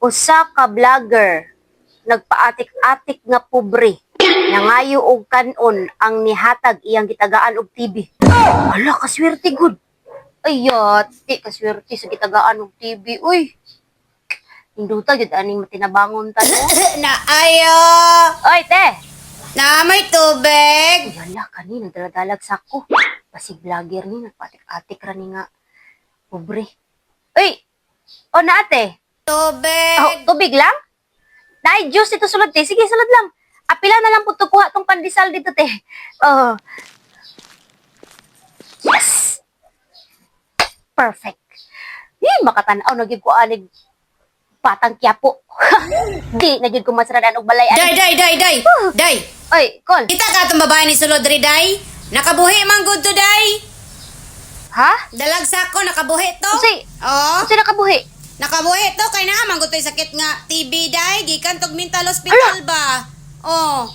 Usa ka vlogger nagpaatik-atik nga pobre nangayo og kanon ang nihatag iyang gitagaan og TV. Ala, kaswerte gud. Ayat, ti kaswerte sa gitagaan og TV. Uy, hinduta gid aning matinabangon ta no. Na ayo! Oy, te. Na may tubig! Ay, ala, kani nagdaladalag sa ako. Basig vlogger ni nagpaatik-atik ra ni nga pobre. Uy, o na ate. Tubig! Oh, tubig lang? Nay, juice dito sulod, te. Sige, sulod lang. Apila na lang po ito kuha tong pandesal dito, te. Oh. Yes! Perfect. Makatanaw, naging ko anig patang kiyapo. Di, naging ko masaradan og balay. Day! Day! Oy, call. Kita ka itong babae ni Sulod ri, day? Nakabuhi man good to, day? Ha? Dalag sa ako, nakabuhi to? Kasi, Oo. kasi nakabuhi. Nakabuhi to, kay na man good to sakit nga TB, day? Gikan tog mental hospital ba? Oh.